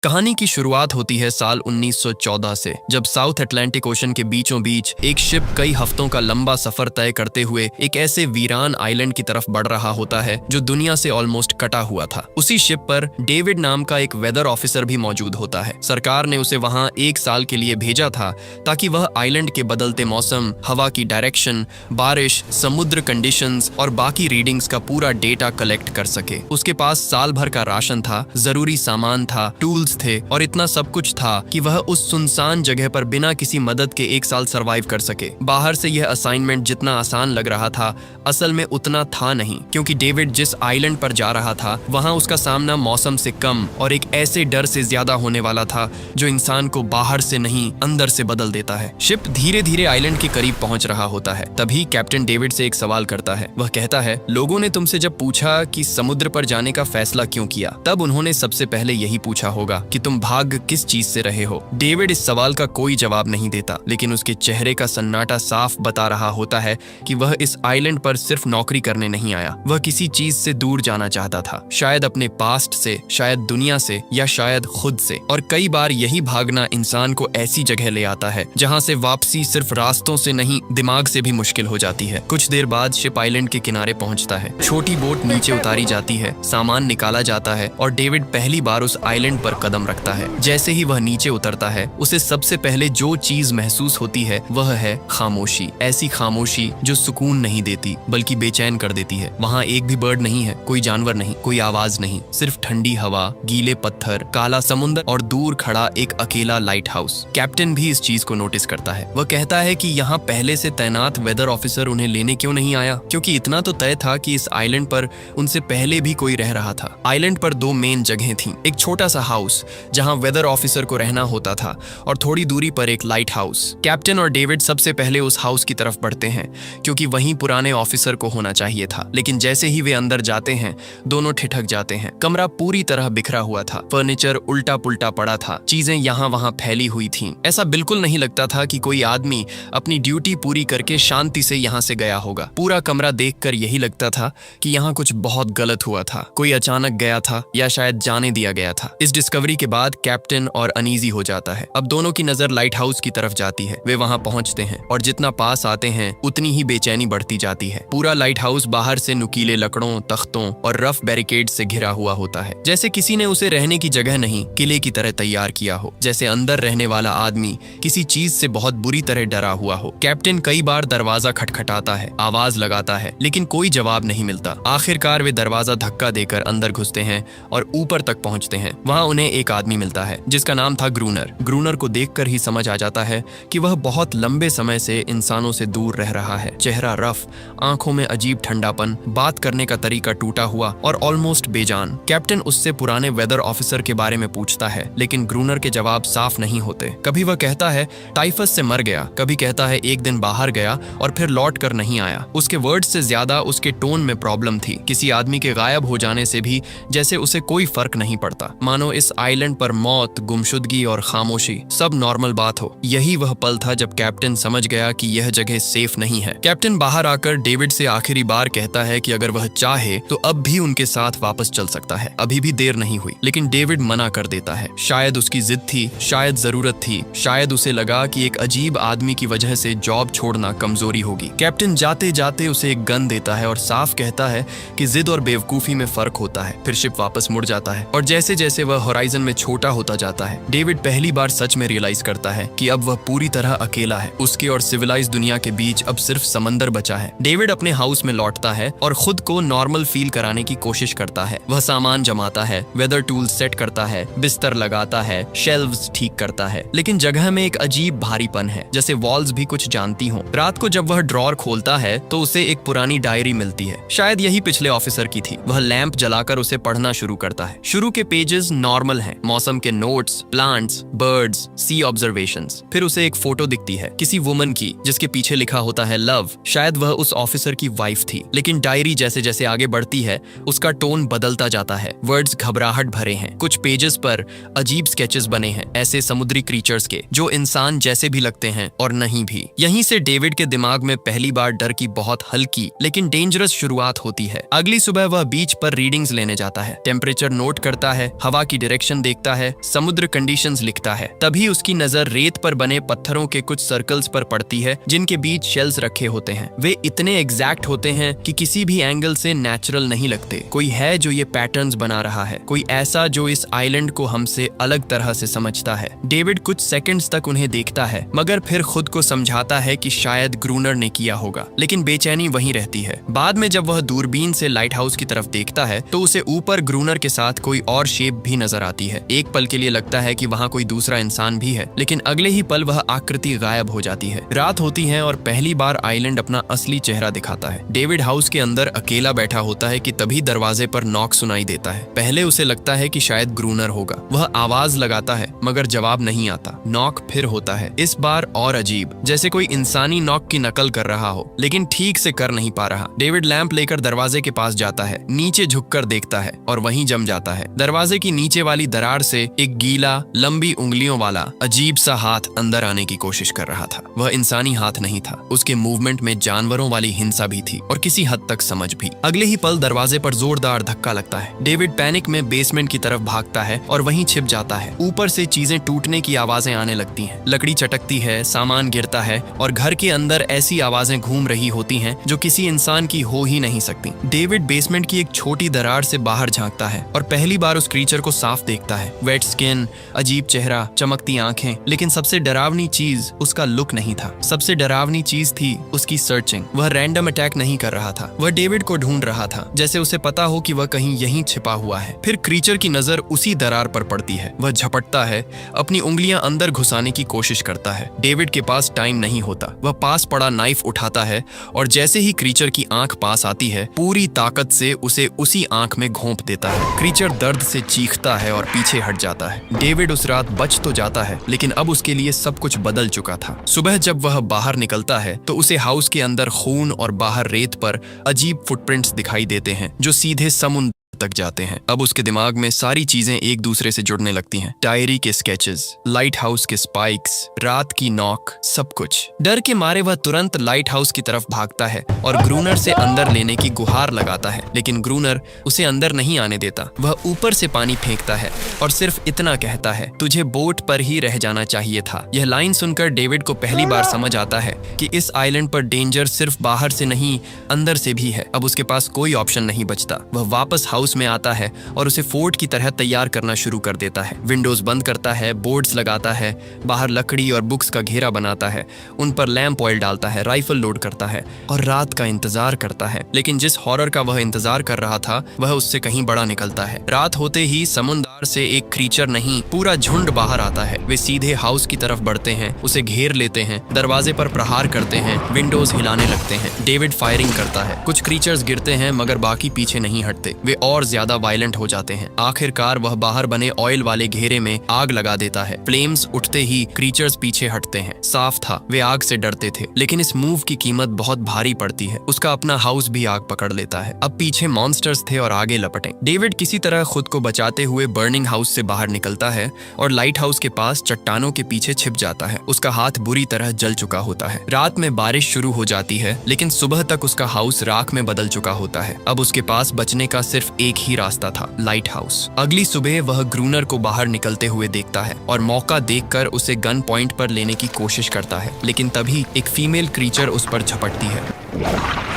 कहानी की शुरुआत होती है साल 1914 से, जब साउथ अटलांटिक ओशन के बीचों बीच एक शिप कई हफ्तों का लंबा सफर तय करते हुए एक ऐसे वीरान आइलैंड की तरफ बढ़ रहा होता है जो दुनिया से ऑलमोस्ट कटा हुआ था। उसी शिप पर डेविड नाम का एक वेदर ऑफिसर भी मौजूद होता है। सरकार ने उसे वहां 1 साल के लिए भेजा था ताकि वह आइलैंड के बदलते मौसम, हवा की डायरेक्शन, बारिश, समुद्र कंडीशंस और बाकी रीडिंग्स का पूरा डेटा कलेक्ट कर सके। उसके पास साल भर का राशन था, जरूरी सामान था, टूल्स थे और इतना सब कुछ था कि वह उस सुनसान जगह पर बिना किसी मदद के 1 साल सरवाइव कर सके। बाहर से यह असाइनमेंट जितना आसान लग रहा था, असल में उतना था नहीं, क्योंकि डेविड जिस आइलैंड पर जा रहा था वहां उसका सामना मौसम से कम और एक ऐसे डर से ज्यादा होने वाला था जो इंसान को बाहर से नहीं अंदर से बदल देता है। शिप धीरे धीरे आइलैंड के करीब पहुंच रहा होता है। तभी कैप्टन डेविड से एक सवाल करता है। वह कहता है, लोगों ने तुमसे जब पूछा कि समुद्र पर जाने का फैसला क्यों किया, तब उन्होंने सबसे पहले यही पूछा होगा कि तुम भाग किस चीज से रहे हो। डेविड इस सवाल का कोई जवाब नहीं देता, लेकिन उसके चेहरे का सन्नाटा साफ बता रहा होता है कि वह इस आइलैंड पर सिर्फ नौकरी करने नहीं आया। वह किसी चीज से दूर जाना चाहता था, शायद अपने पास्ट से, शायद दुनिया से, या शायद खुद से। और कई बार यही भागना इंसान को ऐसी जगह ले आता है जहां से वापसी सिर्फ रास्तों से नहीं, दिमाग से भी मुश्किल हो जाती है। कुछ देर बाद शिप आइलैंड के किनारे पहुंचता है। छोटी बोट नीचे उतारी जाती है, सामान निकाला जाता है और डेविड पहली बार उस आइलैंड पर कदम रखता है। जैसे ही वह नीचे उतरता है, उसे सबसे पहले जो चीज महसूस होती है वह है खामोशी। ऐसी खामोशी जो सुकून नहीं देती बल्कि बेचैन कर देती है। वहां एक भी बर्ड नहीं है, कोई जानवर नहीं, कोई आवाज नहीं, सिर्फ ठंडी हवा, गीले पत्थर, काला समुद्र और दूर खड़ा एक अकेला लाइट हाउस। कैप्टन भी इस चीज को नोटिस करता है। वह कहता है कि यहाँ पहले से तैनात वेदर ऑफिसर उन्हें लेने क्यों नहीं आया, क्योंकि इतना तो तय था कि इस आइलैंड पर उनसे पहले भी कोई रह रहा था। आइलैंड पर 2 मेन जगह थी, एक छोटा सा हाउस जहां वेदर ऑफिसर को रहना होता था और थोड़ी दूरी पर एक लाइट हाउस। कैप्टन और डेविड सबसे पहले उस हाउस की तरफ बढ़ते हैं, क्योंकि वहीं पुराने ऑफिसर को होना चाहिए था। लेकिन जैसे ही वे अंदर जाते हैं, दोनों ठिठक जाते हैं। कमरा पूरी तरह बिखरा हुआ था, फर्नीचर उल्टा पुल्टा पड़ा था, चीजें यहाँ वहां फैली हुई थीं। ऐसा बिल्कुल नहीं लगता था कि कोई आदमी अपनी ड्यूटी पूरी करके शांति से यहाँ से गया होगा। पूरा कमरा देखकर यही लगता था कि यहाँ कुछ बहुत गलत हुआ था। कोई अचानक गया था या शायद जाने दिया गया था। इस डिस्कवरी के बाद कैप्टन और अनईजी हो जाता है। अब दोनों की नजर लाइट हाउस की तरफ जाती है। वे वहां पहुंचते हैं और जितना पास आते हैं उतनी ही बेचैनी बढ़ती जाती है। पूरा लाइट हाउस बाहर से नुकीले लकड़ों, तख्तों और रफ बैरिकेड से घिरा हुआ होता है, जैसे किसी ने उसे रहने की जगह नहीं, किले की तरह तैयार किया हो। जैसे अंदर रहने वाला आदमी किसी चीज से बहुत बुरी तरह डरा हुआ हो। कैप्टन कई बार दरवाजा खटखटाता है, आवाज लगाता है, लेकिन कोई जवाब नहीं मिलता। आखिरकार वे दरवाजा धक्का देकर अंदर घुसते हैं और ऊपर तक पहुंचते हैं। वहां उन्हें एक आदमी मिलता है जिसका नाम था ग्रूनर। ग्रूनर को देखकर ही समझ आ जाता है कि वह बहुत लंबे समय से इंसानों से दूर रह रहा है। चेहरा रफ, आंखों में अजीब ठंडापन, बात करने का तरीका टूटा हुआ और ऑलमोस्ट बेजान। कैप्टन उससे पुराने वेदर ऑफिसर के बारे में पूछता है, लेकिन ग्रूनर के जवाब साफ नहीं होते। कभी वह कहता है टाइफस से मर गया, कभी कहता है 1 दिन बाहर गया और फिर लौट कर नहीं आया। उसके वर्ड से ज्यादा उसके टोन में प्रॉब्लम थी। किसी आदमी के गायब हो जाने से भी जैसे उसे कोई फर्क नहीं पड़ता, मानो इस आइलैंड पर मौत, गुमशुदगी और खामोशी सब नॉर्मल बात हो। यही वह पल था जब कैप्टन समझ गया कि यह जगह सेफ नहीं है। कैप्टन बाहर आकर डेविड से आखिरी बार कहता है कि अगर वह चाहे तो अब भी उनके साथ वापस चल सकता है, अभी भी देर नहीं हुई। लेकिन डेविड मना कर देता है। शायद उसकी जिद थी, शायद जरूरत थी, शायद उसे लगा कि एक अजीब आदमी की वजह से जॉब छोड़ना कमजोरी होगी। कैप्टन जाते जाते उसे एक गन देता है और साफ कहता है कि जिद और बेवकूफी में फर्क होता है। फिर शिप वापस मुड़ जाता है और जैसे जैसे वह होराइजन में छोटा होता जाता है, डेविड पहली बार सच में रियलाइज करता है कि अब वह पूरी तरह अकेला है। उसके और सिविलाइज दुनिया के बीच अब सिर्फ समंदर बचा है। डेविड अपने हाउस में लौटता है और खुद को नॉर्मल फील कराने की कोशिश करता है। वह सामान जमाता है, वेदर टूल्स सेट करता है, बिस्तर लगाता है, शेल्व्स ठीक करता है, लेकिन जगह में एक अजीब भारीपन है, जैसे वॉल्स भी कुछ जानती हों। रात को जब वह ड्रॉर खोलता है तो उसे एक पुरानी डायरी मिलती है, शायद यही पिछले ऑफिसर की थी। वह लैंप जलाकर उसे पढ़ना शुरू करता है। शुरू के पेजेस नॉर्मल हैं, मौसम के नोट्स, प्लांट्स, बर्ड्स, सी ऑब्जर्वेशंस। फिर उसे एक फोटो दिखती है किसी वुमन की, जिसके पीछे लिखा होता है लव। शायद वह उस ऑफिसर की वाइफ थी। लेकिन डायरी जैसे जैसे आगे बढ़ती है उसका टोन बदलता जाता है। वर्ड्स घबराहट भरे हैं। कुछ पेजेस पर अजीब स्केचेस बने हैं, ऐसे समुद्री क्रीचर्स के जो इंसान जैसे भी लगते हैं और नहीं भी। यहीं से डेविड के दिमाग में पहली बार डर की बहुत हल्की लेकिन डेंजरस शुरुआत होती है। अगली सुबह वह बीच पर रीडिंग्स लेने जाता है, टेम्परेचर नोट करता है, हवा की डायरेक्शन लोकेशन देखता है, समुद्र कंडीशंस लिखता है। तभी उसकी नजर रेत पर बने पत्थरों के कुछ सर्कल्स पर पड़ती है जिनके बीच शेल्स रखे होते हैं। वे इतने एग्जैक्ट होते हैं कि किसी भी एंगल से नेचुरल नहीं लगते। कोई है जो ये पैटर्न्स बना रहा है, कोई ऐसा जो इस आइलैंड को हमसे अलग तरह से समझता है। डेविड कुछ सेकंड्स तक उन्हें देखता है, मगर फिर खुद को समझाता है कि शायद ग्रूनर ने किया होगा, लेकिन बेचैनी वहीं रहती है। बाद में जब वह दूरबीन से लाइट हाउस की तरफ देखता है तो उसे ऊपर ग्रूनर के साथ कोई और शेप भी नजर आती है। एक पल के लिए लगता है कि वहाँ कोई दूसरा इंसान भी है, लेकिन अगले ही पल वह आकृति गायब हो जाती है। रात होती है और पहली बार आइलैंड अपना असली चेहरा दिखाता है। डेविड हाउस के अंदर अकेला बैठा होता है कि तभी दरवाजे पर नॉक सुनाई देता है। पहले उसे लगता है कि शायद ग्रूनर होगा। वह आवाज लगाता है मगर जवाब नहीं आता। नॉक फिर होता है, इस बार और अजीब, जैसे कोई इंसानी नॉक की नकल कर रहा हो, लेकिन ठीक से कर नहीं पा रहा। डेविड लैंप लेकर दरवाजे के पास जाता है, नीचे झुककर देखता है और वहीं जम जाता है। दरवाजे की नीचे वाली दरार से एक गीला, लंबी उंगलियों वाला अजीब सा हाथ अंदर आने की कोशिश कर रहा था। वह इंसानी हाथ नहीं था, उसके मूवमेंट में जानवरों वाली हिंसा भी थी और किसी हद तक समझ भी। अगले ही पल दरवाजे पर जोरदार धक्का लगता है। डेविड पैनिक में बेसमेंट की तरफ भागता है और वहीं छिप जाता है। ऊपर से चीजें टूटने की आवाजें आने लगती हैं, लकड़ी चटकती है, सामान गिरता है और घर के अंदर ऐसी आवाजें घूम रही होती हैं जो किसी इंसान की हो ही नहीं सकती। डेविड बेसमेंट की एक छोटी दरार से बाहर झांकता है और पहली बार उस क्रीचर को साफ देखता है। वेट स्किन, अजीब चेहरा, चमकती आंखें, लेकिन सबसे डरावनी चीज उसका लुक नहीं था। सबसे डरावनी चीज थी उसकी सर्चिंग। वह रैंडम अटैक नहीं कर रहा था, वह डेविड को ढूंढ रहा था, जैसे उसे पता हो कि वह कहीं यहीं छिपा हुआ है। फिर क्रीचर की नजर उसी दरार पर पड़ती है। वह झपटता है, अपनी उंगलियां अंदर घुसाने की कोशिश करता है। डेविड के पास टाइम नहीं होता। वह पास पड़ा नाइफ उठाता है और जैसे ही क्रीचर की आंख पास आती है, पूरी ताकत से उसे उसी आंख में घोंप देता है। क्रीचर दर्द से चीखता है और पीछे हट जाता है। डेविड उस रात बच तो जाता है, लेकिन अब उसके लिए सब कुछ बदल चुका था। सुबह जब वह बाहर निकलता है तो उसे हाउस के अंदर खून और बाहर रेत पर अजीब फुटप्रिंट्स दिखाई देते हैं जो सीधे समुद्र तक जाते हैं। अब उसके दिमाग में सारी चीजें एक दूसरे से जुड़ने लगती हैं। डायरी के स्केचेस, लाइट हाउस के स्पाइक्स, रात की नॉक, सब कुछ। डर के मारे वह तुरंत लाइट हाउस की तरफ भागता है और ग्रूनर से अंदर लेने की गुहार लगाता है, लेकिन ग्रूनर उसे अंदर नहीं आने देता। वह ऊपर से पानी फेंकता है और सिर्फ इतना कहता है, तुझे बोट पर ही रह जाना चाहिए था। यह लाइन सुनकर डेविड को पहली बार समझ आता है कि इस आइलैंड पर डेंजर सिर्फ बाहर से नहीं, अंदर से भी है। अब उसके पास कोई ऑप्शन नहीं बचता। वह वापस हाउस में आता है और उसे फोर्ट की तरह तैयार करना शुरू कर देता है। विंडोज बंद करता है, बोर्ड्स लगाता है, बाहर लकड़ी और बुक्स का घेरा बनाता है, उन पर लैंप ऑयल डालता है, राइफल लोड करता है और रात का इंतजार करता है। लेकिन जिस हॉरर का वह इंतजार कर रहा था वह उससे कहीं बड़ा निकलता है। रात होते ही समुद्र से एक क्रीचर नहीं, पूरा झुंड बाहर आता है। वे सीधे हाउस की तरफ बढ़ते हैं, उसे घेर लेते हैं, दरवाजे पर प्रहार करते हैं, विंडोज हिलाने लगते हैं। डेविड फायरिंग करता है। कुछ क्रीचर्स गिरते हैं मगर बाकी पीछे नहीं हटते। वे और ज्यादा वायलेंट हो जाते हैं। आखिरकार वह बाहर बने ऑयल वाले घेरे में आग लगा देता है। फ्लेम्स उठते ही क्रीचर्स पीछे हटते हैं। साफ था वे आग से डरते थे, लेकिन इस मूव की कीमत बहुत भारी पड़ती है। उसका अपना हाउस भी आग पकड़ लेता है। अब पीछे मॉन्स्टर्स थे और आगे लपटे। डेविड किसी तरह खुद को बचाते हुए बर्निंग हाउस से बाहर निकलता है और लाइट हाउस के पास चट्टानों के पीछे छिप जाता है। उसका हाथ बुरी तरह जल चुका होता है। रात में बारिश शुरू हो जाती है, लेकिन सुबह तक उसका हाउस राख में बदल चुका होता है। अब उसके पास बचने का सिर्फ एक ही रास्ता था, लाइट हाउस। अगली सुबह वह ग्रूनर को बाहर निकलते हुए देखता है और मौका देखकर उसे गन पॉइंट पर लेने की कोशिश करता है, लेकिन तभी एक फीमेल क्रीचर उस पर झपटती है।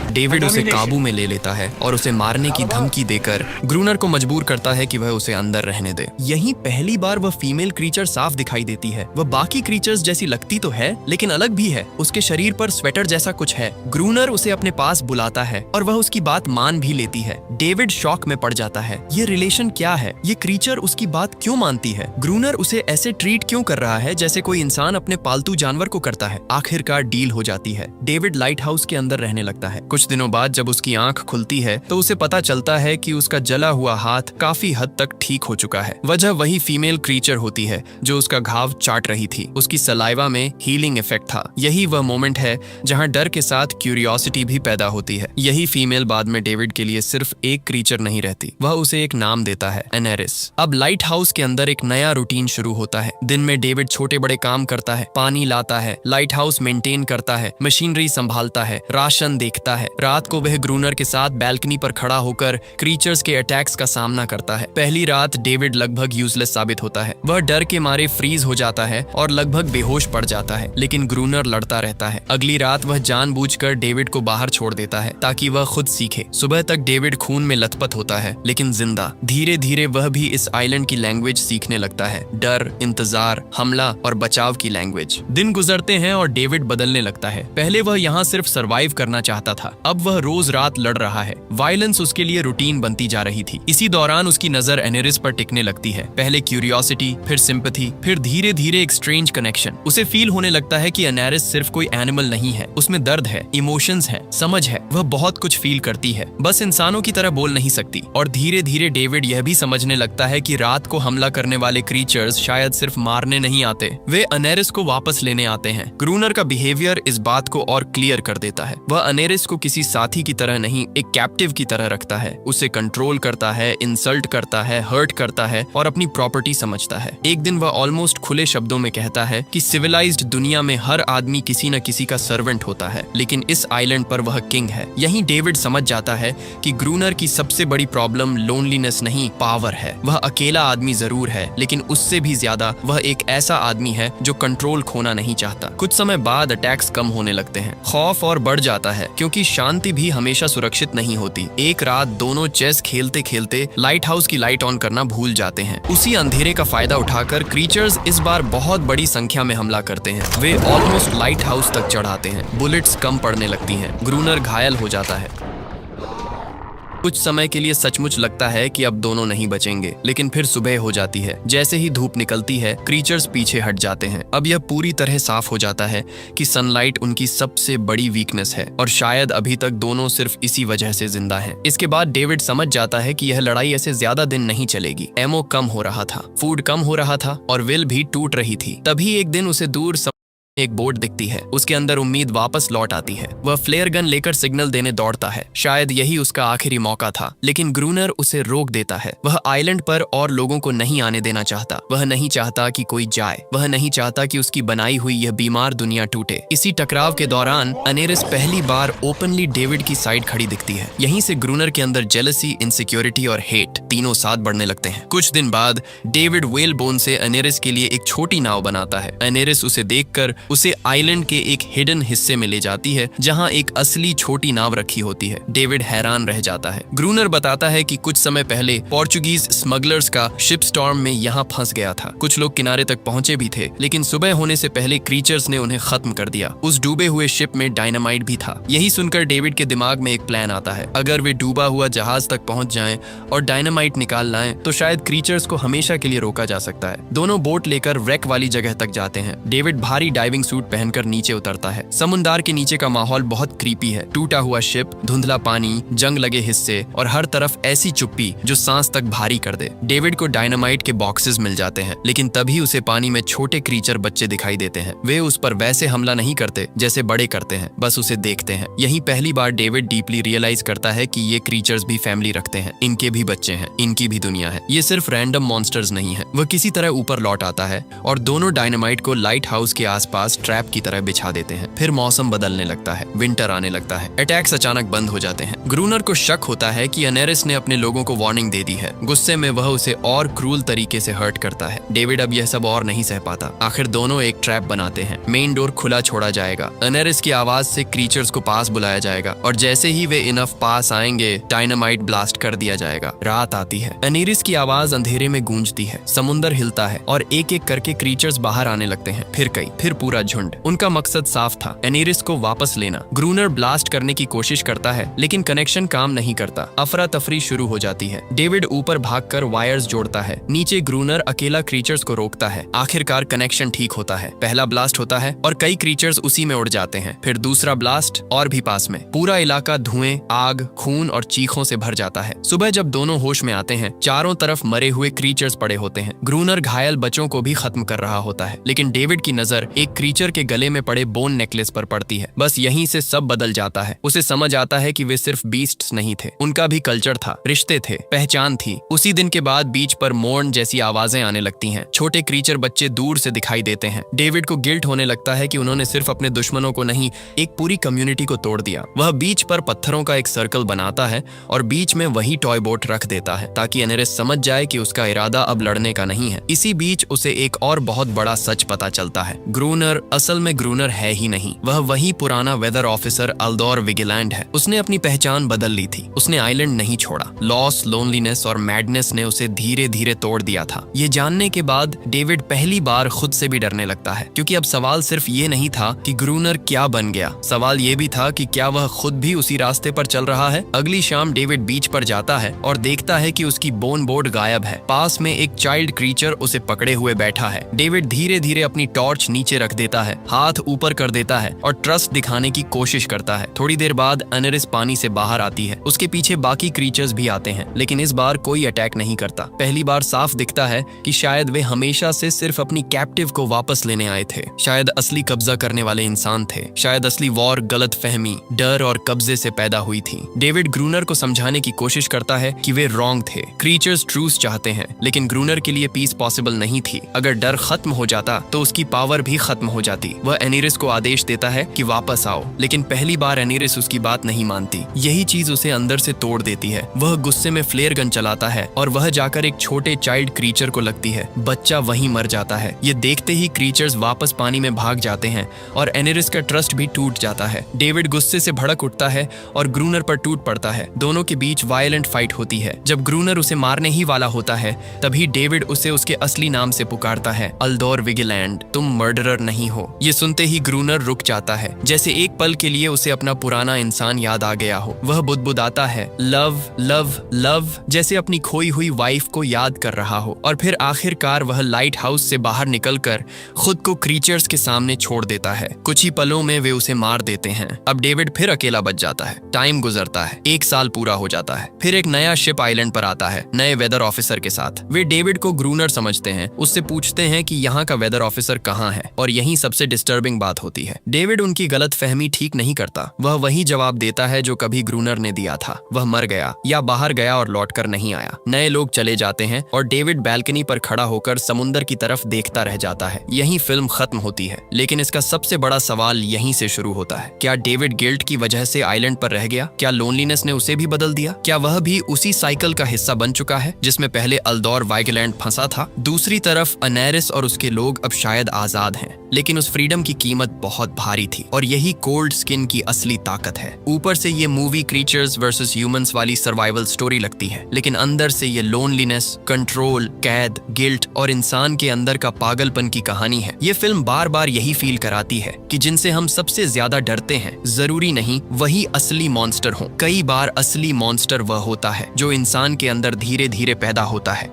डेविड उसे काबू में ले लेता है और उसे मारने की धमकी देकर ग्रूनर को मजबूर करता है कि वह उसे अंदर रहने दे। यहीं पहली बार वह फीमेल क्रीचर साफ दिखाई देती है। वह बाकी क्रीचर्स जैसी लगती तो है, लेकिन अलग भी है। उसके शरीर पर स्वेटर जैसा कुछ है। ग्रूनर उसे अपने पास बुलाता है और वह उसकी बात मान भी लेती है। डेविड शॉक में पड़ जाता है। ये रिलेशन क्या है? ये क्रीचर उसकी बात क्यों मानती है? ग्रूनर उसे ऐसे ट्रीट क्यों कर रहा है जैसे कोई इंसान अपने पालतू जानवर को करता है? आखिरकार डील हो जाती है। डेविड लाइट हाउस के अंदर रहने लगता है। कुछ दिनों बाद जब उसकी आंख खुलती है तो उसे पता चलता है कि उसका जला हुआ हाथ काफी हद तक ठीक हो चुका है। वजह वही फीमेल क्रीचर होती है जो उसका घाव चाट रही थी। उसकी सलाइवा में हीलिंग इफेक्ट था। यही वह मोमेंट है जहां डर के साथ क्यूरियोसिटी भी पैदा होती है। यही फीमेल बाद में डेविड के लिए सिर्फ एक क्रीचर नहीं रहती, वह उसे एक नाम देता है, एनेरिस। अब लाइट हाउस के अंदर एक नया रूटीन शुरू होता है। दिन में डेविड छोटे बड़े काम करता है, पानी लाता है, लाइट हाउस मेंटेन करता है, मशीनरी संभालता है, राशन देखता है। रात को वह ग्रूनर के साथ बैल्कनी पर खड़ा होकर क्रीचर्स के अटैक्स का सामना करता है। पहली रात डेविड लगभग यूजलेस साबित होता है। वह डर के मारे फ्रीज हो जाता है और लगभग बेहोश पड़ जाता है, लेकिन ग्रूनर लड़ता रहता है। अगली रात वह जानबूझकर डेविड को बाहर छोड़ देता है ताकि वह खुद सीखे। सुबह तक डेविड खून में लथपथ होता है, लेकिन जिंदा। धीरे धीरे वह भी इस आइलैंड की लैंग्वेज सीखने लगता है, डर, इंतजार, हमला और बचाव की लैंग्वेज। दिन गुजरते हैं और डेविड बदलने लगता है। पहले वह यहाँ सिर्फ सरवाइव करना चाहता था, अब वह रोज रात लड़ रहा है। वायलेंस उसके लिए रूटीन बनती जा रही थी। इसी दौरान उसकी नजर एनेरिस पर टिकने लगती है। पहले क्यूरियोसिटी, फिर सिंपैथी, फिर धीरे धीरे एक स्ट्रेंज कनेक्शन। उसे फील होने लगता है कि एनेरिस सिर्फ कोई एनिमल नहीं है, उसमें दर्द है, इमोशंस है, समझ है। वह बहुत कुछ फील करती है, बस इंसानों की तरह बोल नहीं सकती। और धीरे धीरे डेविड यह भी समझने लगता है कि रात को हमला करने वाले क्रीचर्स शायद सिर्फ मारने नहीं आते, वे एनेरिस को वापस लेने आते हैं। ग्रूनर का बिहेवियर इस बात को और क्लियर कर देता है। वह एनेरिस को किसी साथी की तरह नहीं, एक कैप्टिव की तरह रखता है। उसे कंट्रोल करता है, इंसल्ट करता है, हर्ट करता है और अपनी प्रॉपर्टी समझता है। एक दिन वह ऑलमोस्ट खुले शब्दों में कहता है कि सिविलाइज्ड दुनिया में हर आदमी किसी न किसी का सर्वेंट होता है, लेकिन इस आइलैंड पर वह किंग है। यहीं डेविड समझ जाता है कि ग्रूनर की सबसे बड़ी प्रॉब्लम लोनलीनेस नहीं, पावर है। वह अकेला आदमी जरूर है, लेकिन उससे भी ज्यादा वह एक ऐसा आदमी है जो कंट्रोल खोना नहीं चाहता। कुछ समय बाद अटैक्स कम होने लगते हैं। खौफ और बढ़ जाता है, क्योंकि शांति भी हमेशा सुरक्षित नहीं होती। एक रात दोनों चेस खेलते खेलते लाइट हाउस की लाइट ऑन करना भूल जाते हैं। उसी अंधेरे का फायदा उठाकर क्रीचर्स इस बार बहुत बड़ी संख्या में हमला करते हैं। वे ऑलमोस्ट लाइट हाउस तक चढ़ाते हैं। बुलेट्स कम पड़ने लगती हैं। ग्रूनर घायल हो जाता है। कुछ समय के लिए सचमुच लगता है कि अब दोनों नहीं बचेंगे, लेकिन फिर सुबह हो जाती है। जैसे ही धूप निकलती है, क्रीचर्स पीछे हट जाते हैं। अब यह पूरी तरह साफ हो जाता है कि सनलाइट उनकी सबसे बड़ी वीकनेस है, और शायद अभी तक दोनों सिर्फ इसी वजह से जिंदा हैं। इसके बाद डेविड समझ जाता है कि यह लड़ाई ऐसे ज्यादा दिन नहीं चलेगी। एमो कम हो रहा था, फूड कम हो रहा था और विल भी टूट रही थी। तभी एक दिन उसे दूर एक बोट दिखती है। उसके अंदर उम्मीद वापस लौट आती है। वह फ्लेयर गन लेकर सिग्नल देने दौड़ता है। शायद यही उसका आखिरी मौका था, लेकिन ग्रूनर उसे रोक देता है। वह आइलैंड पर और लोगों को नहीं आने देना चाहता। वह नहीं चाहता कि कोई जाए। वह नहीं चाहता कि उसकी बनाई हुई यह बीमार दुनिया टूटे। इसी टकराव के दौरान एनेरिस पहली बार ओपनली डेविड की साइड खड़ी दिखती है। यहीं से ग्रूनर के अंदर जेलसी, इनसिक्योरिटी और हेट तीनों साथ बढ़ने लगते हैं। कुछ दिन बाद डेविड व्हेल बोन से एनेरिस के लिए एक छोटी नाव बनाता है। एनेरिस उसे देखकर उसे आइलैंड के एक हिडन हिस्से में ले जाती है, जहां एक असली छोटी नाव रखी होती है। डेविड हैरान रह जाता है। ग्रूनर बताता है कि कुछ समय पहले पोर्चुगीज स्मगलर्स का शिप स्टॉर्म में यहां फंस गया था। कुछ लोग किनारे तक पहुंचे भी थे, लेकिन सुबह होने से पहले क्रीचर्स ने उन्हें खत्म कर दिया। उस डूबे हुए शिप में डायनामाइट भी था। यही सुनकर डेविड के दिमाग में एक प्लान आता है। अगर वे डूबा हुआ जहाज तक पहुंच जाएं और डायनामाइट निकाल लाएं, तो शायद क्रीचर्स को हमेशा के लिए रोका जा सकता है। दोनों बोट लेकर wreck वाली जगह तक जाते हैं। डेविड भारी डाइविंग सूट पहनकर नीचे उतरता है। समुद्र के नीचे का माहौल बहुत क्रीपी है। टूटा हुआ शिप, धुंधला पानी, जंग लगे हिस्से और हर तरफ ऐसी चुप्पी जो सांस तक भारी कर दे। डेविड को डायनामाइट के बॉक्सेस मिल जाते हैं, लेकिन तभी उसे पानी में छोटे क्रीचर बच्चे दिखाई देते हैं। वे उस पर वैसे हमला नहीं करते जैसे बड़े करते हैं, बस उसे देखते हैं। यही पहली बार डेविड डीपली रियलाइज करता है कि ये क्रीचर्स भी फैमिली रखते हैं। इनके भी बच्चे हैं, इनकी भी दुनिया है। ये सिर्फ रैंडम मॉन्स्टर्स नहीं है। वह किसी तरह ऊपर लौट आता है और दोनों डायनामाइट को लाइट हाउस के आसपास ट्रैप की तरह बिछा देते हैं। फिर मौसम बदलने लगता है। विंटर आने लगता है। अटैक्स अचानक बंद हो जाते हैं। ग्रूनर को शक होता है कि एनेरिस ने अपने लोगों को वार्निंग दे दी है। गुस्से में वह उसे और क्रूल तरीके से हर्ट करता है। डेविड अब यह सब और नहीं सह पाता। आखिर दोनों एक ट्रैप बनाते हैं। मेन डोर खुला छोड़ा जाएगा। एनेरिस की आवाज से क्रीचर्स को पास बुलाया जाएगा, और जैसे ही वे इनफ पास आएंगे, डायनामाइट ब्लास्ट कर दिया जाएगा। रात आती है। एनेरिस की आवाज अंधेरे में गूंजती है। समुंदर हिलता है और एक एक करके क्रीचर्स बाहर आने लगते हैं। फिर कई, फिर पूरा झुंड। उनका मकसद साफ था, एनेरिस को वापस लेना। ग्रूनर ब्लास्ट करने की कोशिश करता है, लेकिन कनेक्शन काम नहीं करता। अफरा तफरी शुरू हो जाती है। डेविड ऊपर भागकर वायर्स जोड़ता है। नीचे ग्रूनर अकेला क्रीचर्स को रोकता है। आखिरकार कनेक्शन ठीक होता है। पहला ब्लास्ट होता है और कई क्रीचर्स उसी में उड़ जाते हैं। फिर दूसरा ब्लास्ट और भी पास में। पूरा इलाका धुएं, आग, खून और चीखों से भर जाता है। सुबह जब दोनों होश में आते हैं, चारों तरफ मरे हुए क्रीचर्स पड़े होते हैं। ग्रूनर घायल बच्चों को भी खत्म कर रहा होता है, लेकिन डेविड की नजर एक क्रीचर के गले में पड़े बोन नेकलेस पर पड़ती है। बस यहीं से सब बदल जाता है। उसे समझ आता है कि वे सिर्फ बीस्ट्स नहीं थे, उनका भी कल्चर था, रिश्ते थे, पहचान थी। उसी दिन के बाद बीच पर मोर्न जैसी आवाजें आने लगती हैं। छोटे क्रीचर बच्चे दूर से दिखाई देते हैं। डेविड को गिल्ट होने लगता है कि उन्होंने सिर्फ अपने दुश्मनों को नहीं, एक पूरी कम्युनिटी को तोड़ दिया। वह बीच पर पत्थरों का एक सर्कल बनाता है और बीच में वही टॉय बोट रख देता है ताकि एनेरिस समझ जाए कि उसका इरादा अब लड़ने का नहीं है। इसी बीच उसे एक और बहुत बड़ा सच पता चलता है। ग्रूनर असल में ग्रूनर है ही नहीं, वह वही पुराना वेदर ऑफिसर अल्दोर विगिलैंड है। उसने अपनी पहचान बदल ली थी। उसने आइलैंड नहीं छोड़ा। लॉस, लोनलीनेस और मैडनेस ने उसे धीरे धीरे तोड़ दिया था। ये जानने के बाद डेविड पहली बार खुद से भी डरने लगता है, क्योंकि अब सवाल सिर्फ ये नहीं था कि ग्रूनर क्या बन गया, सवाल ये भी था कि क्या वह खुद भी उसी रास्ते पर चल रहा है। अगली शाम डेविड बीच पर जाता है और देखता है कि उसकी बोन बोर्ड गायब है। पास में एक चाइल्ड क्रीचर उसे पकड़े हुए बैठा है। डेविड धीरे धीरे अपनी टॉर्च नीचे रख देता है, हाथ ऊपर कर देता है और ट्रस्ट दिखाने की कोशिश करता है। थोड़ी देर बाद एनेरिस पानी से बाहर आती है। उसके पीछे बाकी क्रीचर्स भी आते हैं, लेकिन इस बार कोई अटैक नहीं करता। पहली बार साफ दिखता है कि शायद वे हमेशा से सिर्फ अपनी कैप्टिव को वापस लेने आए थे। शायद असली कब्जा करने वाले इंसान थे। शायद असली वॉर गलतफहमी, डर और कब्जे से पैदा हुई थी। डेविड ग्रूनर को समझाने की कोशिश करता है कि वे रॉन्ग थे। क्रीचर्स ट्रूस चाहते हैं, लेकिन ग्रूनर के लिए पीस पॉसिबल नहीं थी। अगर डर खत्म हो जाता तो उसकी पावर भी खत्म हो जाती। वह एनेरिस को आदेश देता है कि वापस आओ, लेकिन पहली बार एनेरिस उसकी बात नहीं मानती। यही चीज उसे अंदर से तोड़ देती है। वह गुस्से में फ्लेयर गन चलाता है और वह जाकर एक छोटे चाइल्ड क्रीचर को लगती है। बच्चा वहीं मर जाता है। ये देखते ही क्रीचर्स वापस पानी में भाग जाते हैं और एनेरिस का ट्रस्ट भी टूट जाता है। डेविड गुस्से से भड़क उठता है और ग्रूनर पर टूट पड़ता है। दोनों के बीच वायलेंट फाइट होती है। जब ग्रूनर उसे मारने ही वाला होता है, तभी डेविड उसे उसके असली नाम से पुकारता है, अल्दोर विगिलैंड, तुम मर्डरर नहीं हो। ये सुनते ही ग्रूनर रुक जाता है, जैसे एक पल के लिए उसे अपना पुराना इंसान याद आ गया हो। वह बुदबुदाता है, लव लव लव, जैसे अपनी खोई हुई वाइफ को याद कर रहा हो। और फिर आखिरकार वह लाइट हाउस से बाहर निकलकर खुद को क्रीचर्स के सामने छोड़ देता है। कुछ ही पलों में वे उसे मार देते हैं। अब डेविड फिर अकेला बच जाता है। टाइम गुजरता है, 1 साल पूरा हो जाता है। फिर एक नया शिप आइलैंड पर आता है, नए वेदर ऑफिसर के साथ। वे डेविड को ग्रूनर समझते हैं। उससे पूछते हैं कि यहाँ का वेदर ऑफिसर कहाँ है, और यही सबसे डिस्टर्बिंग बात होती है। डेविड उनकी गलतफहमी ठीक नहीं करता। वह वही जवाब देता है जो कभी ग्रूनर ने दिया था। वह मर गया या बाहर गया और लौटकर नहीं आया। नए लोग चले जाते हैं और डेविड बैल्कनी पर खड़ा होकर समुंदर की तरफ देखता रह जाता है। यही फिल्म खत्म होती है, लेकिन इसका सबसे बड़ा सवाल यहीं से शुरू होता है। क्या डेविड गिल्ट की वजह से आइलैंड पर रह गया? क्या लोनलीनेस ने उसे भी बदल दिया? क्या वह भी उसी साइकिल का हिस्सा बन चुका है जिसमें पहले अल्दोर वाइगिलैंड फंसा था? दूसरी तरफ एनेरिस और उसके लोग अब शायद आजाद हैं, लेकिन उस फ्रीडम की कीमत बहुत भारी थी, और यही कोल्ड स्किन की असली ताकत है। ऊपर से ये मूवी क्रीचर्स वर्सेस ह्यूमंस वाली सर्वाइवल स्टोरी लगती है, लेकिन अंदर से ये लोनलीनेस, कंट्रोल, कैद, गिल्ट और इंसान के अंदर का पागलपन की कहानी है। ये फिल्म बार बार यही फील कराती है कि जिनसे हम सबसे ज्यादा डरते हैं, जरूरी नहीं वही असली मॉन्स्टर हो। कई बार असली मॉन्स्टर वह होता है जो इंसान के अंदर धीरे धीरे पैदा होता है।